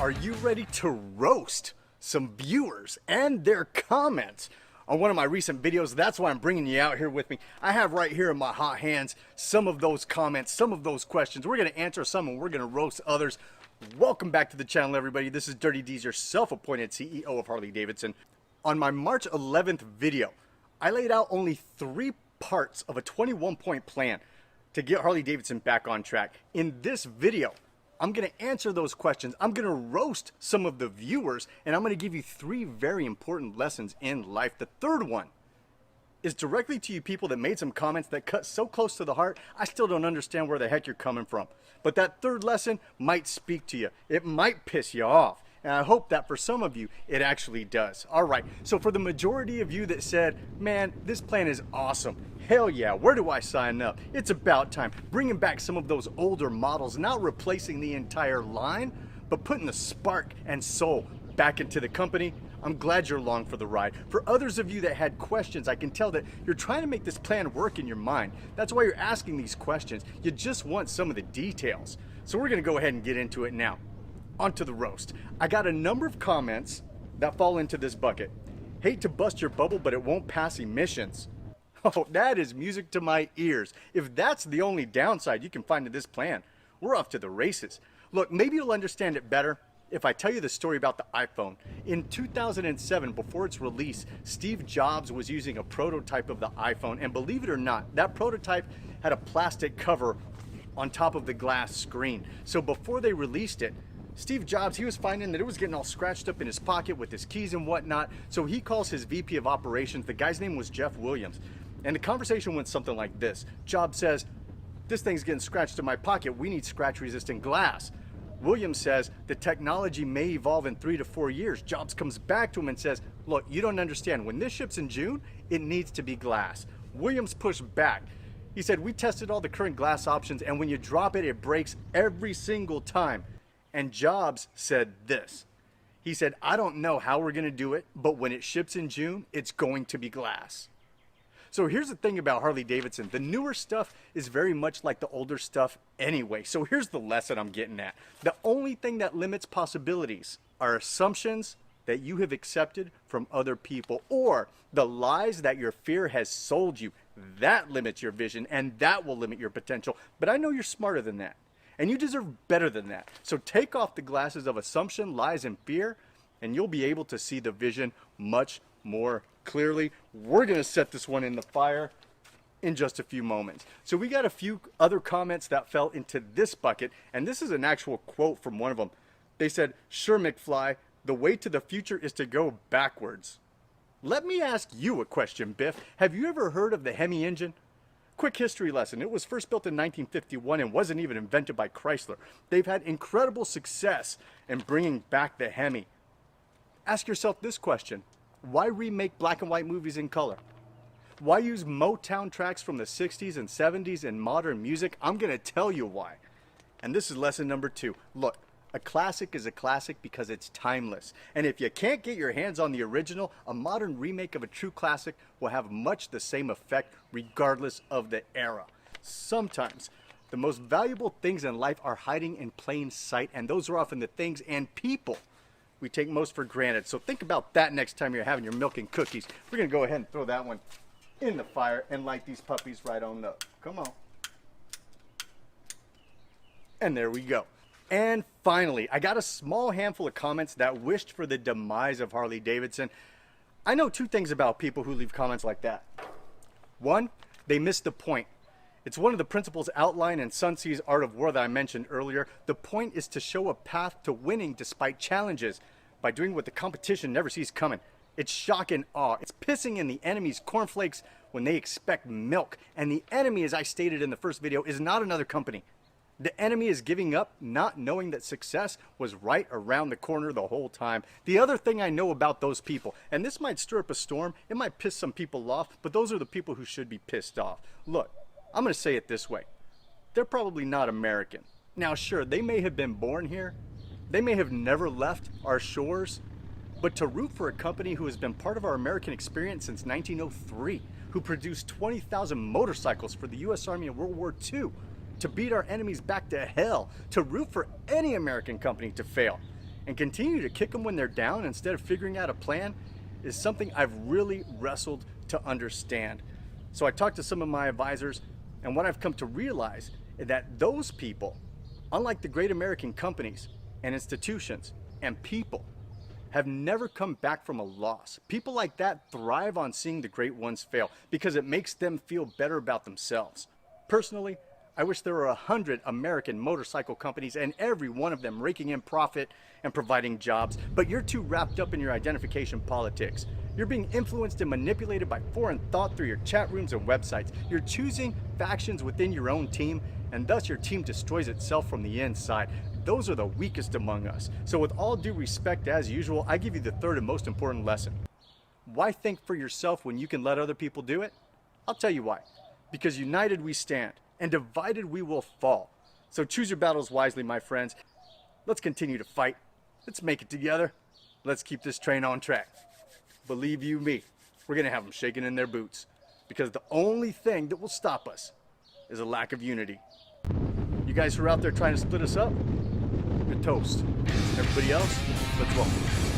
Are you ready to roast some viewers and their comments on one of my recent videos? That's why I'm bringing you out here with me. I have right here in my hot hands some of those comments, some of those questions. We're going to answer some and we're going to roast others. Welcome back to the channel, everybody. This is Dirty D's, your self-appointed CEO of Harley Davidson. On my March 11th video, I laid out only 3 parts of a 21-point plan to get Harley Davidson back on track. In this video, I'm going to answer those questions. I'm going to roast some of the viewers, and I'm going to give you 3 very important lessons in life. The third one is directly to you people that made some comments that cut so close to the heart, I still don't understand where the heck you're coming from. But that third lesson might speak to you. It might piss you off. And I hope that for some of you, it actually does. All right, so for the majority of you that said, man, this plan is awesome. Hell yeah, where do I sign up? It's about time. Bringing back some of those older models, not replacing the entire line, but putting the spark and soul back into the company. I'm glad you're along for the ride. For others of you that had questions, I can tell that you're trying to make this plan work in your mind. That's why you're asking these questions. You just want some of the details. So we're gonna go ahead and get into it now. Onto the roast. I got a number of comments that fall into this bucket. Hate to bust your bubble, but it won't pass emissions. Oh, that is music to my ears. If that's the only downside you can find to this plan, we're off to the races. Look, maybe you'll understand it better if I tell you the story about the iPhone. In 2007, before its release, Steve Jobs was using a prototype of the iPhone, and believe it or not, that prototype had a plastic cover on top of the glass screen. So before they released it, Steve Jobs, he was finding that it was getting all scratched up in his pocket with his keys and whatnot. So he calls his VP of operations. The guy's name was Jeff Williams. And the conversation went something like this. Jobs says, this thing's getting scratched in my pocket. We need scratch resistant glass. Williams says the technology may evolve in 3 to 4 years. Jobs comes back to him and says, look, you don't understand. When this ships in June, it needs to be glass. Williams pushed back. He said, we tested all the current glass options, and when you drop it, it breaks every single time. And Jobs said this. He said, I don't know how we're going to do it, but when it ships in June, it's going to be glass. So here's the thing about Harley Davidson. The newer stuff is very much like the older stuff anyway. So here's the lesson I'm getting at. The only thing that limits possibilities are assumptions that you have accepted from other people, or the lies that your fear has sold you. That limits your vision, and that will limit your potential. But I know you're smarter than that. And you deserve better than that. So take off the glasses of assumption, lies, and fear, and you'll be able to see the vision much more clearly. We're going to set this one in the fire in just a few moments. So we got a few other comments that fell into this bucket, and this is an actual quote from one of them. They said, sure, McFly, the way to the future is to go backwards. Let me ask you a question, Biff. Have you ever heard of the Hemi engine? Quick history lesson. It was first built in 1951 and wasn't even invented by Chrysler. They've had incredible success in bringing back the Hemi. Ask yourself this question. Why remake black and white movies in color? Why use Motown tracks from the 60s and 70s in modern music? I'm going to tell you why. And this is lesson number 2. Look, a classic is a classic because it's timeless. And if you can't get your hands on the original, a modern remake of a true classic will have much the same effect regardless of the era. Sometimes the most valuable things in life are hiding in plain sight, and those are often the things and people we take most for granted. So think about that next time you're having your milk and cookies. We're going to go ahead and throw that one in the fire and light these puppies right on up. Come on. And there we go. And finally, I got a small handful of comments that wished for the demise of Harley Davidson. I know 2 things about people who leave comments like that. 1, they miss the point. It's one of the principles outlined in Sun Tzu's Art of War that I mentioned earlier. The point is to show a path to winning despite challenges by doing what the competition never sees coming. It's shock and awe. It's pissing in the enemy's cornflakes when they expect milk. And the enemy, as I stated in the first video, is not another company. The enemy is giving up, not knowing that success was right around the corner the whole time. The other thing I know about those people, and this might stir up a storm, it might piss some people off, but those are the people who should be pissed off. Look, I'm going to say it this way. They're probably not American. Now, sure, they may have been born here. They may have never left our shores. But to root for a company who has been part of our American experience since 1903, who produced 20,000 motorcycles for the U.S. Army in World War II, to beat our enemies back to hell, to root for any American company to fail. and continue to kick them when they're down instead of figuring out a plan is something I've really wrestled to understand. So I talked to some of my advisors, and what I've come to realize is that those people, unlike the great American companies and institutions and people, have never come back from a loss. People like that thrive on seeing the great ones fail because it makes them feel better about themselves. Personally, I wish there were 100 American motorcycle companies and every one of them raking in profit and providing jobs, but you're too wrapped up in your identification politics. You're being influenced and manipulated by foreign thought through your chat rooms and websites. You're choosing factions within your own team, and thus your team destroys itself from the inside. Those are the weakest among us. So with all due respect, as usual, I give you the third and most important lesson. Why think for yourself when you can let other people do it? I'll tell you why. Because united we stand, and divided we will fall. So choose your battles wisely, my friends. Let's continue to fight. Let's make it together. Let's keep this train on track. Believe you me, we're gonna have them shaking in their boots. Because the only thing that will stop us is a lack of unity. You guys who are out there trying to split us up, you're toast. Everybody else, let's roll.